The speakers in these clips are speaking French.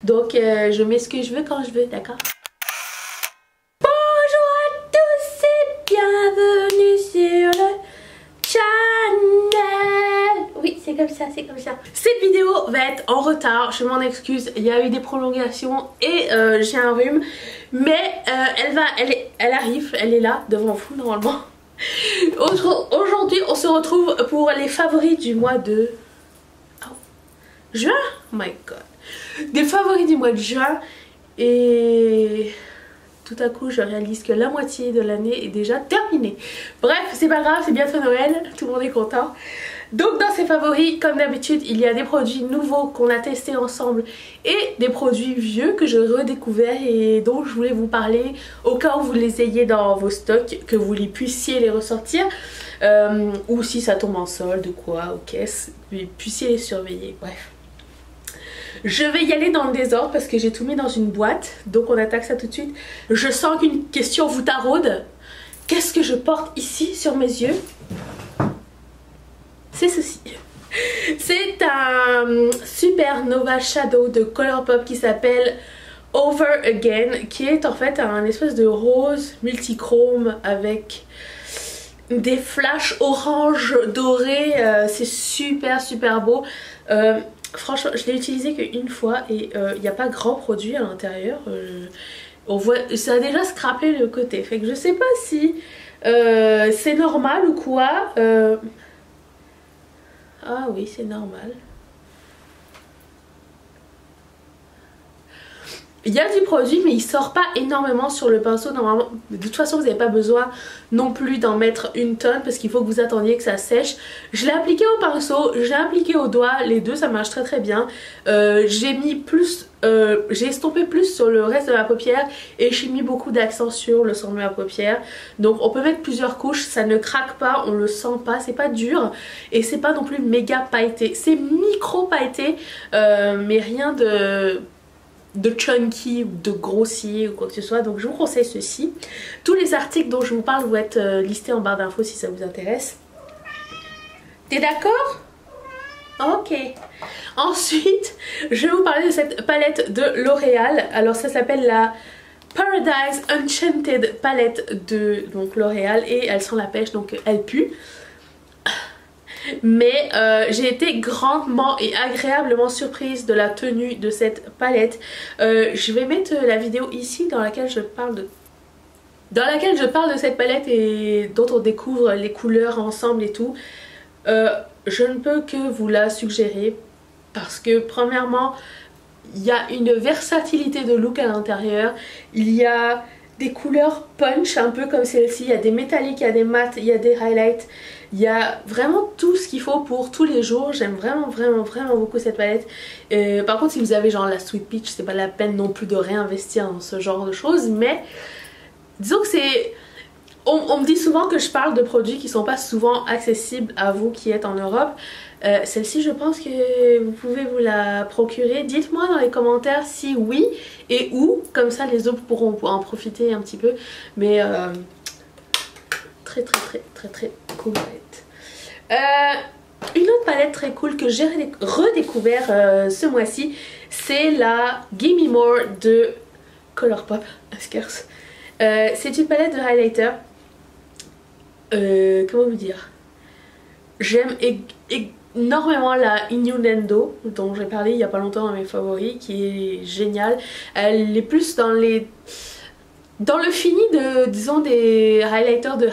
Donc je mets ce que je veux quand je veux, d'accord? Bonjour à tous et bienvenue sur le channel. Oui, c'est comme ça, c'est comme ça. Cette vidéo va être en retard, je m'en excuse, il y a eu des prolongations et j'ai un rhume. Mais elle arrive, elle est là devant vous normalement. Aujourd'hui on se retrouve pour les favoris du mois de juin. Oh my god. Des favoris du mois de juin. Et tout à coup je réalise que la moitié de l'année est déjà terminée. Bref, c'est pas grave, c'est bientôt Noël, tout le monde est content. Donc dans ces favoris, comme d'habitude, il y a des produits nouveaux qu'on a testés ensemble et des produits vieux que j'ai redécouverts et dont je voulais vous parler au cas où vous les ayez dans vos stocks, que vous les puissiez les ressortir, ou si ça tombe en solde ou quoi, aux caisses, vous puissiez les surveiller, bref. Je vais y aller dans le désordre parce que j'ai tout mis dans une boîte, donc on attaque ça tout de suite. Je sens qu'une question vous taraude. Qu'est-ce que je porte ici sur mes yeux? C'est ceci. C'est un Supernova Shadow de Colourpop qui s'appelle Over Again, qui est en fait un espèce de rose multichrome avec des flashs orange doré. C'est super beau. Franchement, je l'ai utilisé qu'une fois et il n'y a pas grand produit à l'intérieur. On voit, ça a déjà scrappé le côté. Fait que je sais pas si c'est normal ou quoi. Ah oui, c'est normal. Il y a du produit mais il sort pas énormément sur le pinceau normalement. De toute façon vous n'avez pas besoin non plus d'en mettre une tonne parce qu'il faut que vous attendiez que ça sèche. Je l'ai appliqué au pinceau, j'ai appliqué au doigt, les deux ça marche très bien. J'ai mis plus, j'ai estompé plus sur le reste de ma paupière et j'ai mis beaucoup d'accent sur le centre de ma paupière. Donc on peut mettre plusieurs couches, ça ne craque pas, on le sent pas, c'est pas dur et c'est pas non plus méga pailleté. C'est micro pailleté mais rien de chunky ou de grossier ou quoi que ce soit, donc je vous conseille ceci. Tous les articles dont je vous parle vont être listés en barre d'infos si ça vous intéresse. T'es d'accord? Ok. Ensuite, je vais vous parler de cette palette de L'Oréal. Alors ça s'appelle la Paradise Enchanted palette de L'Oréal et elle sent la pêche donc elle pue. Mais j'ai été grandement et agréablement surprise de la tenue de cette palette. Je vais mettre la vidéo ici dans laquelle je parle de cette palette et dont on découvre les couleurs ensemble et tout. Je ne peux que vous la suggérer parce que premièrement il y a une versatilité de look à l'intérieur. Il y a des couleurs punch un peu comme celle-ci, il y a des métalliques, il y a des mats, il y a des highlights. Il y a vraiment tout ce qu'il faut pour tous les jours. J'aime vraiment beaucoup cette palette. Par contre si vous avez genre la Sweet Peach, c'est pas la peine non plus de réinvestir dans ce genre de choses. Mais disons que c'est... On me dit souvent que je parle de produits qui sont pas souvent accessibles à vous qui êtes en Europe. Celle-ci je pense que vous pouvez vous la procurer. Dites-moi dans les commentaires si oui et où. Comme ça les autres pourront en profiter un petit peu. Mais très cool palette. Une autre palette très cool que j'ai redécouvert ce mois-ci, c'est la Gimme More de Colourpop. C'est une palette de highlighter. Comment vous dire? J'aime énormément la Innuendo dont j'ai parlé il y a pas longtemps dans mes favoris, qui est géniale. Elle est plus dans le fini de, disons, des highlighters de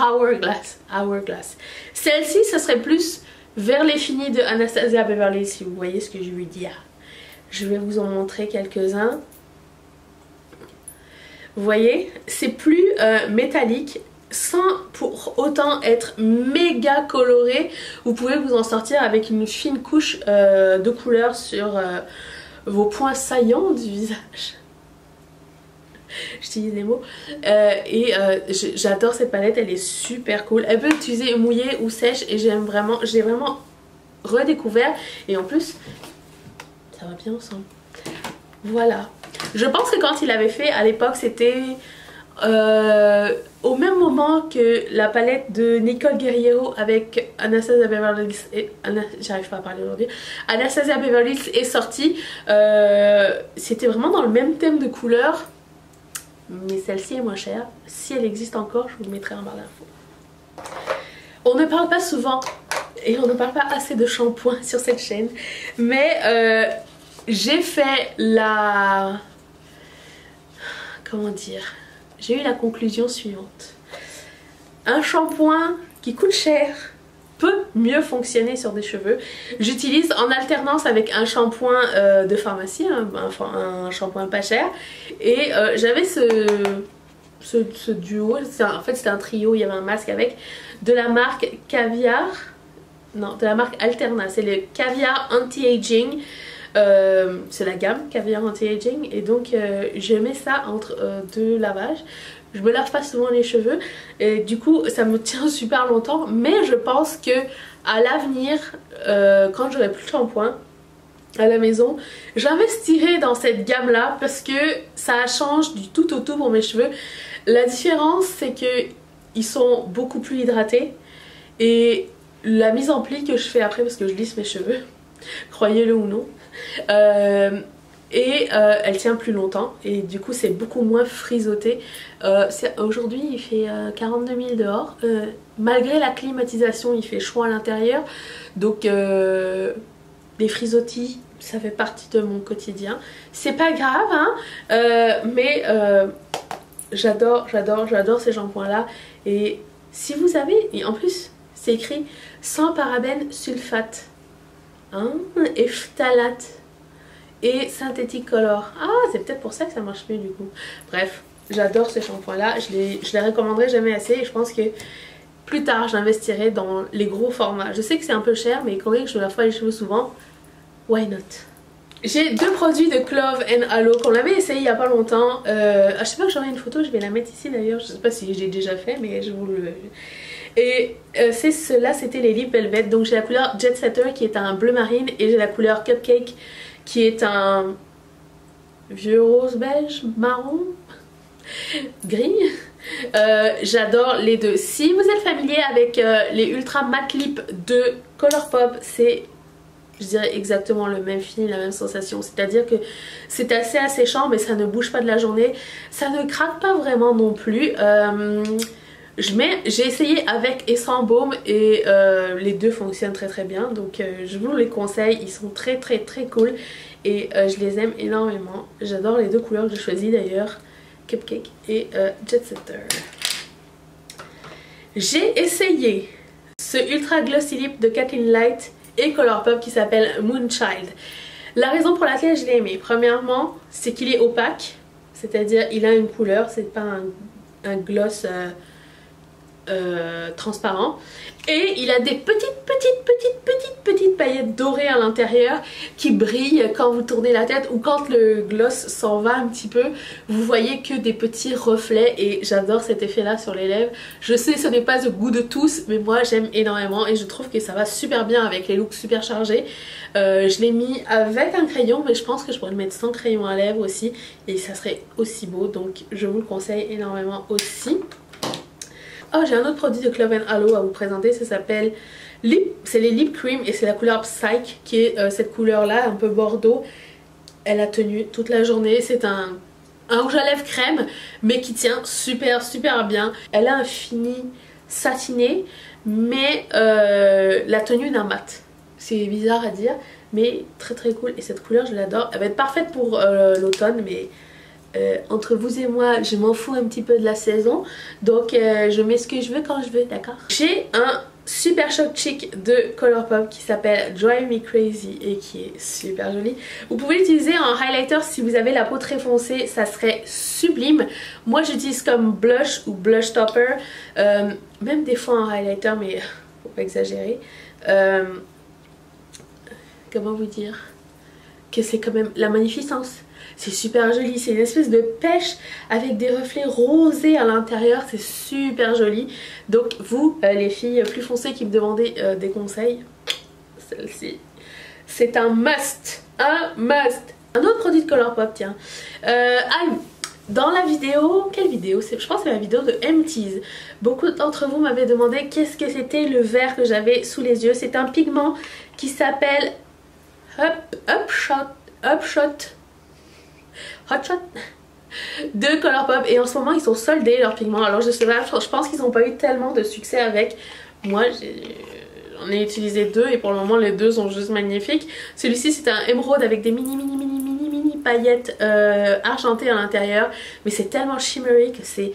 Hourglass. Celle-ci, ça serait plus vers les finis de Anastasia Beverly, si vous voyez ce que je veux dire. Je vais vous en montrer quelques-uns. Vous voyez, c'est plus métallique, sans pour autant être méga coloré. Vous pouvez vous en sortir avec une fine couche de couleur sur vos points saillants du visage. J'utilise des mots. J'adore cette palette, elle est super cool. Elle peut être utilisée mouillée ou sèche et je l'ai vraiment redécouvert. Et en plus, ça va bien ensemble. Voilà. Je pense que quand il avait fait à l'époque, c'était au même moment que la palette de Nicole Guerriero avec Anastasia Beverly Hills et j'arrive pas à parler aujourd'hui. Anastasia Beverly Hills est sortie. C'était vraiment dans le même thème de couleur, mais celle-ci est moins chère. Si elle existe encore, je vous le mettrai en barre d'infos. On ne parle pas souvent et on ne parle pas assez de shampoing sur cette chaîne, mais j'ai fait la... comment dire, j'ai eu la conclusion suivante. Un shampoing qui coûte cher peut mieux fonctionner sur des cheveux. J'utilise en alternance avec un shampoing de pharmacie, un shampoing pas cher, et j'avais ce duo, en fait c'était un trio, il y avait un masque avec, de la marque Caviar, non, de la marque Alterna, c'est le Caviar Anti-Aging. C'est la gamme Caviar Anti-Aging, et donc je mets ça entre deux lavages. Je me lave pas souvent les cheveux et du coup ça me tient super longtemps, mais je pense que à l'avenir, quand j'aurai plus de shampoing à la maison, j'investirai dans cette gamme là parce que ça change du tout au tout pour mes cheveux. La différence c'est que ils sont beaucoup plus hydratés, et la mise en pli que je fais après, parce que je lisse mes cheveux, croyez-le ou non, elle tient plus longtemps et du coup c'est beaucoup moins frisotté. Aujourd'hui il fait 42 000 dehors, malgré la climatisation il fait chaud à l'intérieur, donc les frisottis ça fait partie de mon quotidien. C'est pas grave hein, mais j'adore ces shampoings là. Et si vous avez, et en plus c'est écrit sans parabènes, sulfate, hein, et phtalate et synthétique color. Ah, c'est peut-être pour ça que ça marche mieux du coup. Bref, j'adore ces shampoings là, je les recommanderai jamais assez, et je pense que plus tard j'investirai dans les gros formats. Je sais que c'est un peu cher, mais quand même que je me lave pas les cheveux souvent, why not. J'ai deux produits de Clove & Aloe qu'on avait essayé il y a pas longtemps. Je sais pas que j'aurai une photo, je vais la mettre ici d'ailleurs, je sais pas si j'ai déjà fait, mais je vous le... Et c'est ceux-là, c'était les Lip Velvet. Donc j'ai la couleur Jet Setter qui est un bleu marine, et j'ai la couleur Cupcake qui est un vieux rose beige marron gris. J'adore les deux. Si vous êtes familier avec les Ultra Matte Lip de Colourpop, c'est, je dirais, exactement le même feeling, la même sensation. C'est-à-dire que c'est assez asséchant, mais ça ne bouge pas de la journée. Ça ne craque pas vraiment non plus. J'ai essayé avec et sans baume, et les deux fonctionnent très très bien, donc je vous les conseille, ils sont très très très cool et je les aime énormément. J'adore les deux couleurs que j'ai choisies d'ailleurs, Cupcake et Jet Setter. J'ai essayé ce Ultra Glossy Lip de Kathleen Light et Colourpop qui s'appelle Moonchild. La raison pour laquelle je l'ai aimé, premièrement, c'est qu'il est opaque, c'est-à-dire il a une couleur, c'est pas un gloss transparent, et il a des petites paillettes dorées à l'intérieur qui brillent quand vous tournez la tête, ou quand le gloss s'en va un petit peu, vous voyez que des petits reflets, et j'adore cet effet là sur les lèvres. Je sais ce n'est pas au goût de tous, mais moi j'aime énormément et je trouve que ça va super bien avec les looks super chargés. Je l'ai mis avec un crayon, mais je pense que je pourrais le mettre sans crayon à lèvres aussi et ça serait aussi beau, donc je vous le conseille énormément aussi. Oh, j'ai un autre produit de Clove & Aloe à vous présenter, ça s'appelle Lip, c'est les Lip Cream et c'est la couleur Psyche qui est cette couleur là, un peu bordeaux. Elle a tenu toute la journée, c'est un rouge à lèvres crème mais qui tient super bien. Elle a un fini satiné mais la tenue d'un mat. C'est bizarre à dire mais très très cool, et cette couleur je l'adore. Elle va être parfaite pour l'automne, mais... entre vous et moi, je m'en fous un petit peu de la saison, donc je mets ce que je veux quand je veux, d'accord? J'ai un Super Shock Chic de Colourpop qui s'appelle Drive Me Crazy et qui est super joli. Vous pouvez l'utiliser en highlighter si vous avez la peau très foncée, ça serait sublime. Moi j'utilise comme blush ou blush topper, même des fois en highlighter, mais faut pas exagérer. Comment vous dire que c'est quand même la magnificence. C'est super joli, c'est une espèce de pêche avec des reflets rosés à l'intérieur, c'est super joli. Donc vous, les filles plus foncées qui me demandez des conseils, celle-ci, c'est un must, un must. Un autre produit de Colourpop, tiens. Dans la vidéo, quelle vidéo? Je pense que c'est la vidéo de M-Tease. Beaucoup d'entre vous m'avaient demandé qu'est-ce que c'était le vert que j'avais sous les yeux. C'est un pigment qui s'appelle Hotshot de Colourpop, et en ce moment ils sont soldés leurs pigments. Alors je sais pas, je pense qu'ils n'ont pas eu tellement de succès avec. Moi j'en ai utilisé deux et pour le moment les deux sont juste magnifiques. Celui-ci c'est un émeraude avec des mini paillettes argentées à l'intérieur, mais c'est tellement shimmery que c'est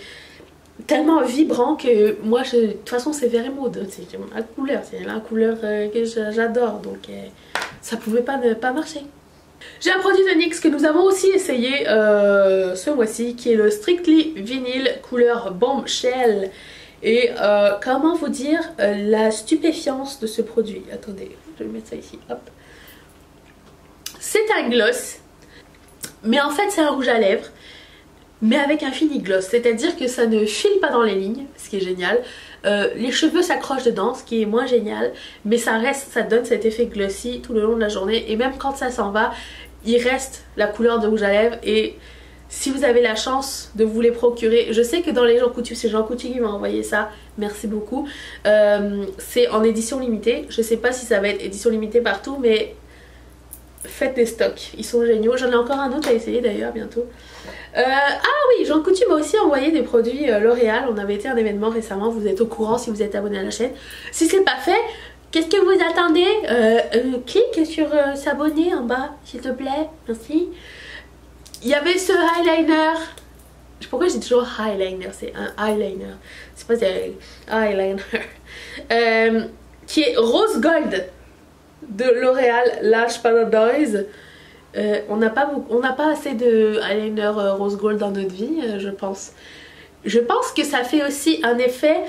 tellement vibrant que moi de toute façon c'est vert émeraude, c'est la couleur que j'adore, donc ça pouvait pas ne pas marcher. J'ai un produit de NYX que nous avons aussi essayé ce mois-ci, qui est le Strictly Vinyl couleur Bombshell. Et comment vous dire la stupéfiance de ce produit. Attendez, je vais mettre ça ici, hop. C'est un gloss, mais en fait c'est un rouge à lèvres, mais avec un fini gloss, c'est-à-dire que ça ne file pas dans les lignes, ce qui est génial. Les cheveux s'accrochent dedans, ce qui est moins génial, mais ça reste, ça donne cet effet glossy tout le long de la journée, et même quand ça s'en va, il reste la couleur de rouge à lèvres. Et si vous avez la chance de vous les procurer, je sais que dans les Jean Coutu, c'est Jean Coutu qui m'a envoyé ça, merci beaucoup, c'est en édition limitée. Je sais pas si ça va être édition limitée partout, mais faites des stocks, ils sont géniaux. J'en ai encore un autre à essayer d'ailleurs bientôt. Ah oui, Jean Coutu m'a aussi envoyé des produits L'Oréal. On avait été à un événement récemment, vous êtes au courant si vous êtes abonné à la chaîne. Si c'est pas fait, qu'est-ce que vous attendez? Clique sur s'abonner en bas s'il te plaît, merci. Il y avait ce eyeliner. Pourquoi je dis toujours eyeliner? C'est un eyeliner, c'est pas un eyeliner. Qui est rose gold de L'Oréal Lash Paradise. On n'a pas assez de eyeliner rose gold dans notre vie, je pense. Je pense que ça fait aussi un effet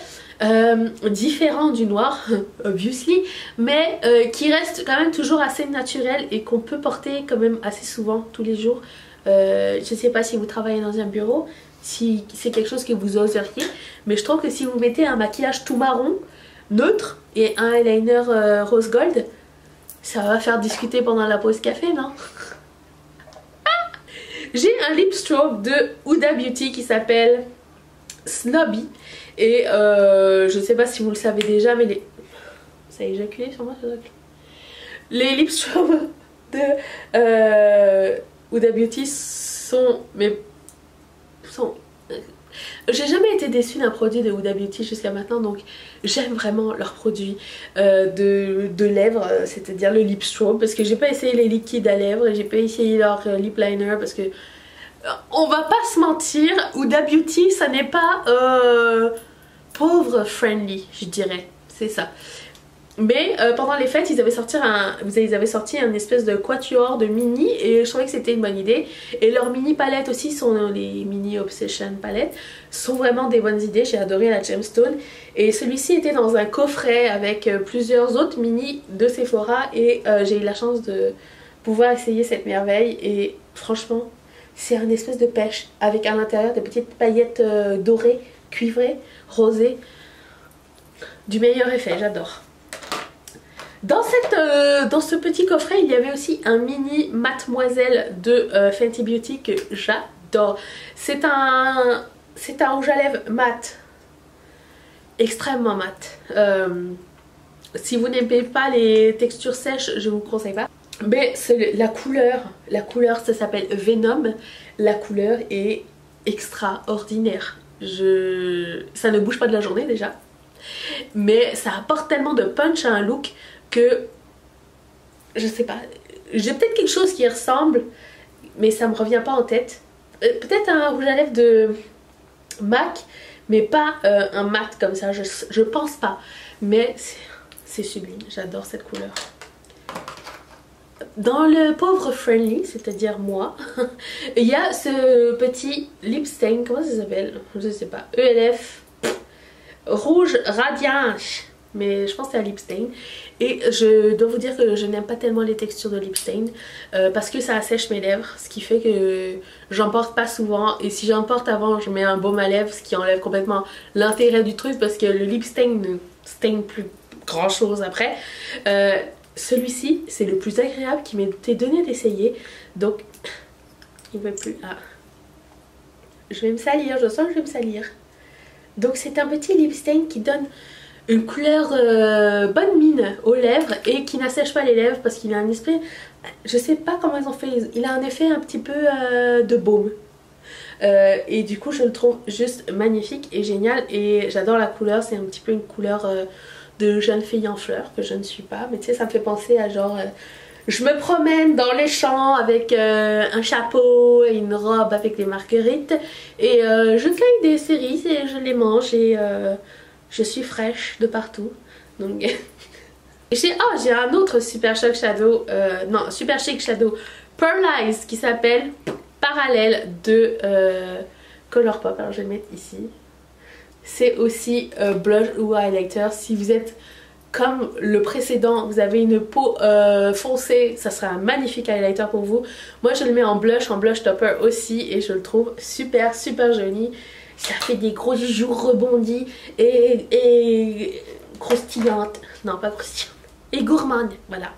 différent du noir, obviously, mais qui reste quand même toujours assez naturel et qu'on peut porter quand même assez souvent, tous les jours. Je sais pas si vous travaillez dans un bureau, si c'est quelque chose que vous oseriez, mais je trouve que si vous mettez un maquillage tout marron, neutre, et un eyeliner rose gold, ça va faire discuter pendant la pause café, non? J'ai un lip strobe de Huda Beauty qui s'appelle Snobby, et je sais pas si vous le savez déjà, mais ça a éjaculé sur moi, ça doit... Les lip strobes de Huda Beauty sont... J'ai jamais été déçue d'un produit de Huda Beauty jusqu'à maintenant, donc j'aime vraiment leurs produits de lèvres, c'est-à-dire le lip strobe, parce que j'ai pas essayé les liquides à lèvres et j'ai pas essayé leur lip liner, parce que on va pas se mentir, Huda Beauty ça n'est pas pauvre friendly, je dirais, c'est ça. Mais pendant les fêtes ils avaient sorti un espèce de quatuor de mini, et je trouvais que c'était une bonne idée. Et leurs mini palettes aussi, sont les mini Obsession palettes, sont vraiment des bonnes idées. J'ai adoré la Gemstone, et celui-ci était dans un coffret avec plusieurs autres mini de Sephora, et j'ai eu la chance de pouvoir essayer cette merveille. Et franchement c'est un espèce de pêche avec à l'intérieur des petites paillettes dorées, cuivrées, rosées, du meilleur effet, j'adore. Dans ce petit coffret, il y avait aussi un mini Mademoiselle de Fenty Beauty que j'adore. C'est un rouge à lèvres mat, extrêmement mat. Si vous n'aimez pas les textures sèches, je vous conseille pas. Mais la couleur ça s'appelle Venom. La couleur est extraordinaire. Ça ne bouge pas de la journée déjà, mais ça apporte tellement de punch à un look que je sais pas, j'ai peut-être quelque chose qui ressemble mais ça me revient pas en tête. Peut-être un rouge à lèvres de MAC, mais pas un mat comme ça, je pense pas, mais c'est sublime, j'adore cette couleur. Dans le pauvre friendly, c'est-à-dire moi, il y a ce petit lip stain, comment ça s'appelle? Je sais pas, ELF rouge radiance, mais je pense que c'est un lip stain. Et je dois vous dire que je n'aime pas tellement les textures de lip stain parce que ça assèche mes lèvres, ce qui fait que j'en porte pas souvent, et si j'en porte avant je mets un baume à lèvres, ce qui enlève complètement l'intérêt du truc parce que le lip stain ne stain plus grand chose après. Celui-ci c'est le plus agréable qui m'était donné d'essayer, donc il ne veut plus. Ah. je vais me salir, je sens que je vais me salir. Donc c'est un petit lip stain qui donne une couleur bonne mine aux lèvres et qui n'assèche pas les lèvres parce qu'il a un esprit, je sais pas comment ils ont fait, il a un effet un petit peu de baume. Et du coup je le trouve juste magnifique et génial et j'adore la couleur, c'est un petit peu une couleur de jeune fille en fleurs que je ne suis pas, mais tu sais ça me fait penser à genre je me promène dans les champs avec un chapeau et une robe avec des marguerites et je cueille des cerises et je les mange et je suis fraîche de partout. Donc j'ai un autre Super Chic Shadow, non Super Chic Shadow Pearlize qui s'appelle Parallèle de Colourpop. Alors je vais le mettre ici. C'est aussi blush ou highlighter. Si vous êtes comme le précédent, vous avez une peau foncée, ça sera un magnifique highlighter pour vous. Moi je le mets en blush topper aussi et je le trouve super super joli. Ça fait des gros joues rebondis et croustillantes. Non pas croustillantes. Et gourmandes, voilà.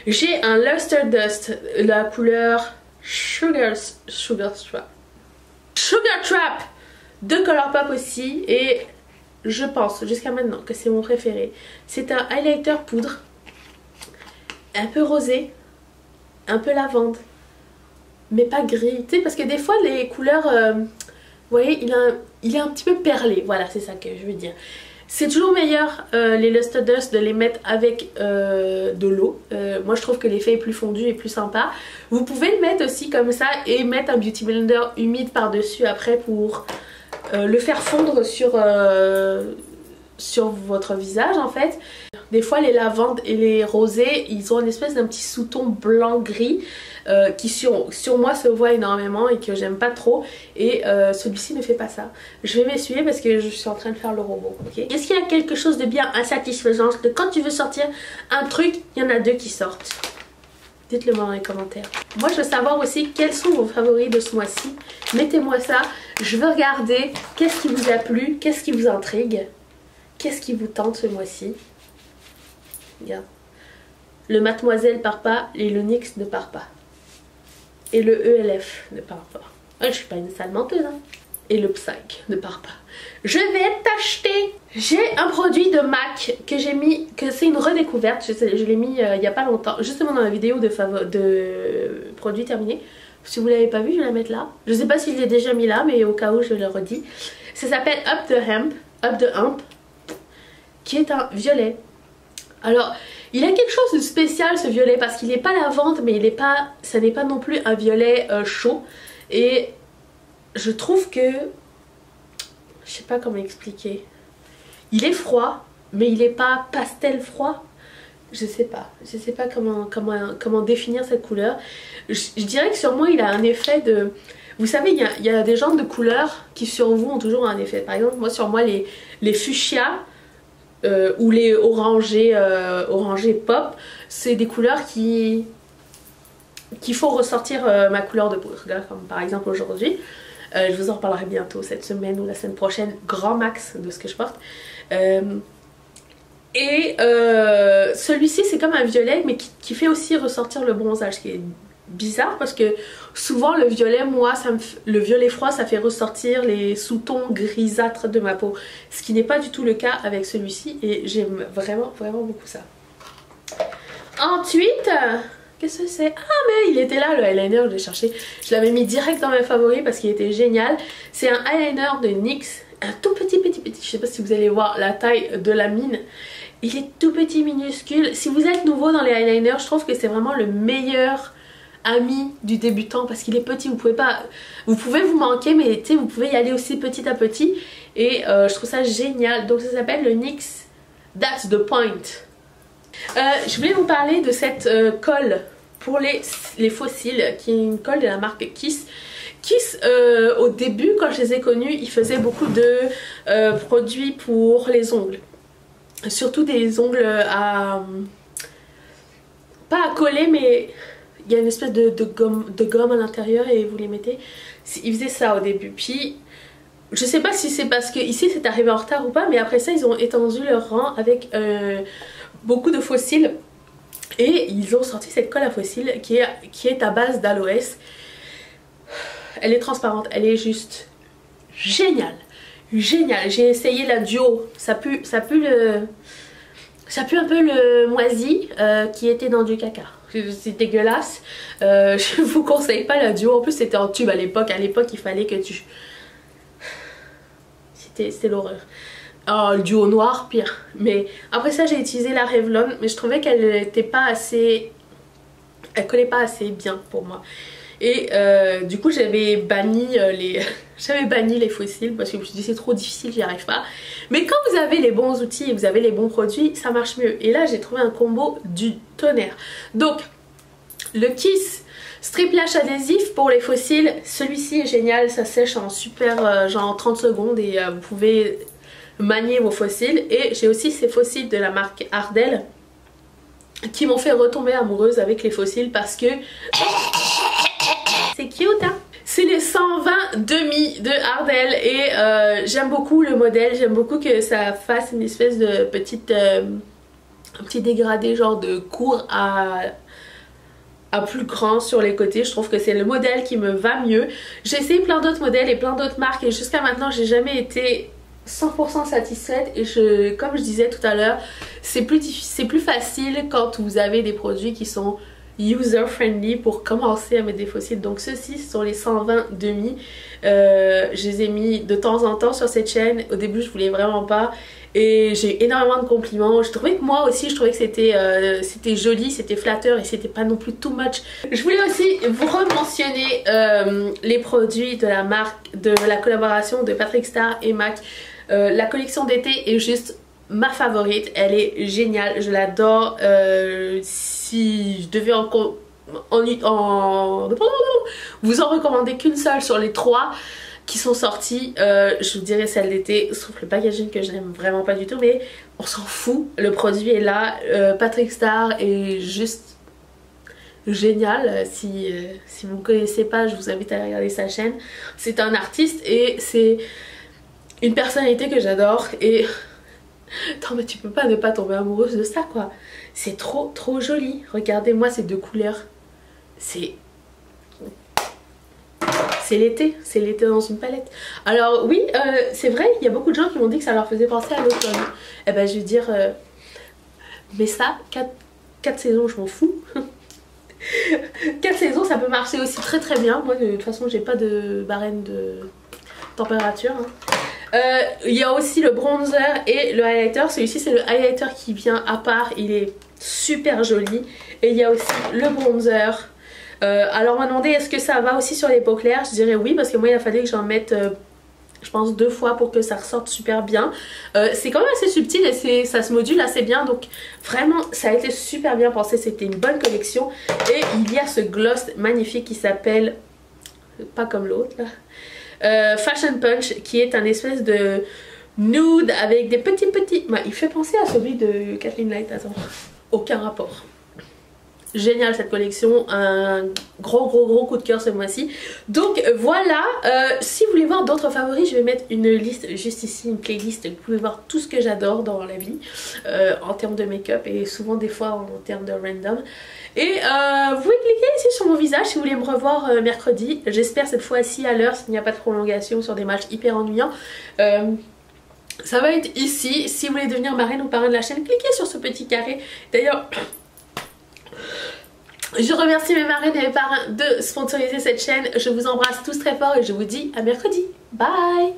J'ai un Luster Dust, la couleur Sugar Trap de Colourpop aussi et je pense jusqu'à maintenant que c'est mon préféré. C'est un highlighter poudre, un peu rosé, un peu lavande, mais pas gris. Tu sais parce que des fois les couleurs, vous voyez, il est un petit peu perlé. Voilà, c'est ça que je veux dire. C'est toujours meilleur les Luster Dust de les mettre avec de l'eau. Moi je trouve que l'effet est plus fondu et plus sympa. Vous pouvez le mettre aussi comme ça et mettre un Beauty Blender humide par dessus après pour le faire fondre sur votre visage en fait. Des fois les lavandes et les rosés ils ont une espèce d'un petit sous-ton blanc gris qui sur moi se voit énormément et que j'aime pas trop et celui-ci ne fait pas ça. Je vais m'essuyer parce que je suis en train de faire le robot. Okay. Est-ce qu'il y a quelque chose de bien insatisfaisant que quand tu veux sortir un truc, il y en a deux qui sortent? Dites-le moi dans les commentaires. Moi je veux savoir aussi quels sont vos favoris de ce mois-ci. Mettez-moi ça, je veux regarder qu'est-ce qui vous a plu, qu'est-ce qui vous intrigue, qu'est-ce qui vous tente ce mois-ci. Regarde. Le Mademoiselle part pas et le NYX ne part pas. Et le ELF ne part pas. Je suis pas une sale menteuse hein. Et le Psych ne part pas. Je vais t'acheter. J'ai un produit de MAC que j'ai mis, que c'est une redécouverte. Je l'ai mis il y a pas longtemps, justement dans la vidéo de produits terminés. Si vous l'avez pas vu, je vais la mettre là. Je sais pas si je l'ai déjà mis là, mais au cas où je le redis. Ça s'appelle Up the Hemp, qui est un violet. Alors, il a quelque chose de spécial ce violet parce qu'il n'est pas lavande, mais il est pas, ça n'est pas non plus un violet chaud. Et je trouve que, je sais pas comment expliquer. Il est froid, mais il n'est pas pastel froid. Je sais pas comment définir cette couleur. Je dirais que sur moi il a un effet de... Vous savez il y a des genres de couleurs qui sur vous ont toujours un effet. Par exemple moi sur moi les fuchsia ou les orangés pop, c'est des couleurs qui font ressortir ma couleur de peau. Comme par exemple aujourd'hui. Je vous en reparlerai bientôt cette semaine ou la semaine prochaine, grand max de ce que je porte. Celui-ci c'est comme un violet mais qui fait aussi ressortir le bronzage, ce qui est bizarre parce que souvent le violet, moi le violet froid ça fait ressortir les sous-tons grisâtres de ma peau, ce qui n'est pas du tout le cas avec celui-ci et j'aime vraiment beaucoup ça. Ensuite, qu'est-ce que c'est? Ah mais il était là le eyeliner, je l'ai cherché, je l'avais mis direct dans mes favoris parce qu'il était génial. C'est un eyeliner de NYX, un tout petit, je sais pas si vous allez voir la taille de la mine. Il est tout petit, minuscule. Si vous êtes nouveau dans les eyeliners, je trouve que c'est vraiment le meilleur ami du débutant parce qu'il est petit. Vous pouvez vous manquer, mais tu sais, vous pouvez y aller aussi petit à petit. Et je trouve ça génial. Donc ça s'appelle le NYX That's the Point. Je voulais vous parler de cette colle pour les faux cils, qui est une colle de la marque Kiss. Kiss, au début, quand je les ai connus, ils faisaient beaucoup de produits pour les ongles. Surtout des ongles à... pas à coller, mais il y a une espèce de gomme à l'intérieur et vous les mettez. Ils faisaient ça au début. Puis, je sais pas si c'est parce que ici c'est arrivé en retard ou pas, mais après ça, ils ont étendu leur rang avec beaucoup de faux cils. Et ils ont sorti cette colle à faux cils qui est à base d'aloès. elle est transparente, elle est juste géniale. Génial, j'ai essayé la duo, ça pue un peu le moisi qui était dans du caca. C'est dégueulasse, je vous conseille pas la duo, en plus c'était en tube à l'époque il fallait que tu... C'était l'horreur. Oh, le duo noir, pire. Mais après ça j'ai utilisé la Revlon, mais je trouvais qu'elle n'était pas assez... Elle collait pas assez bien pour moi. Et du coup j'avais banni les fossiles parce que je me suis dit c'est trop difficile, j'y arrive pas. Mais quand vous avez les bons outils et vous avez les bons produits, ça marche mieux. Et là j'ai trouvé un combo du tonnerre. Donc le Kiss Strip Lash adhésif pour les fossiles, celui-ci est génial, ça sèche en super genre 30 secondes et vous pouvez manier vos fossiles. Et j'ai aussi ces fossiles de la marque Ardell qui m'ont fait retomber amoureuse avec les fossiles parce que c'est cute hein. C'est les 120 demi de Ardell et j'aime beaucoup le modèle, j'aime beaucoup que ça fasse une espèce de petite un petit dégradé genre de court à plus grand sur les côtés. Je trouve que c'est le modèle qui me va mieux. J'ai essayé plein d'autres modèles et plein d'autres marques et jusqu'à maintenant j'ai jamais été 100% satisfaite et comme je disais tout à l'heure, c'est plus facile quand vous avez des produits qui sont user friendly pour commencer à mettre des fossiles. Donc ceux-ci sont les 120 demi, je les ai mis de temps en temps sur cette chaîne. Au début je voulais vraiment pas et j'ai énormément de compliments. Je trouvais que moi aussi je trouvais que c'était joli, c'était flatteur et c'était pas non plus too much. Je voulais aussi vous rementionner les produits de la marque, de la collaboration de Patrick Starrr et MAC. La collection d'été est juste ma favorite, elle est géniale, je l'adore. Si je devais vous en recommander qu'une seule sur les 3 qui sont sortis, je vous dirais celle d'été, sauf le packaging que je n'aime vraiment pas du tout, mais on s'en fout, le produit est là. Patrick Starrr est juste génial. Si vous ne connaissez pas, je vous invite à regarder sa chaîne. C'est un artiste et c'est une personnalité que j'adore et attends, mais tu peux pas ne pas tomber amoureuse de ça quoi. C'est trop joli. Regardez-moi ces deux couleurs. C'est l'été. C'est l'été dans une palette. Alors oui, c'est vrai, il y a beaucoup de gens qui m'ont dit que ça leur faisait penser à l'automne. Eh ben je veux dire, mais ça, 4 saisons je m'en fous. 4 saisons ça peut marcher aussi très bien. Moi de toute façon j'ai pas de barème de température hein. Il y a aussi le bronzer et le highlighter. Celui-ci c'est le highlighter qui vient à part, il est super joli. Et il y a aussi le bronzer. Alors on m'a demandé est-ce que ça va aussi sur les peaux claires. Je dirais oui parce que moi il a fallu que j'en mette je pense 2 fois pour que ça ressorte super bien. C'est quand même assez subtil et ça se module assez bien. Donc vraiment ça a été super bien pensé. C'était une bonne collection. Et il y a ce gloss magnifique qui s'appelle, pas comme l'autre là, Fashion Punch, qui est un espèce de nude avec des petits... Bah, il fait penser à celui de Kathleen Light, attends. Aucun rapport. Génial cette collection, un gros coup de cœur ce mois-ci. Donc voilà, si vous voulez voir d'autres favoris, je vais mettre une liste juste ici, une playlist. Vous pouvez voir tout ce que j'adore dans la vie en termes de make-up et souvent des fois en termes de random. Et vous pouvez cliquer ici sur mon visage si vous voulez me revoir mercredi. J'espère cette fois-ci à l'heure s'il n'y a pas de prolongation sur des matchs hyper ennuyants. Ça va être ici. Si vous voulez devenir marraine ou parrain de la chaîne, cliquez sur ce petit carré. D'ailleurs... je remercie mes marraines et mes parrains de sponsoriser cette chaîne. Je vous embrasse tous très fort et je vous dis à mercredi. Bye!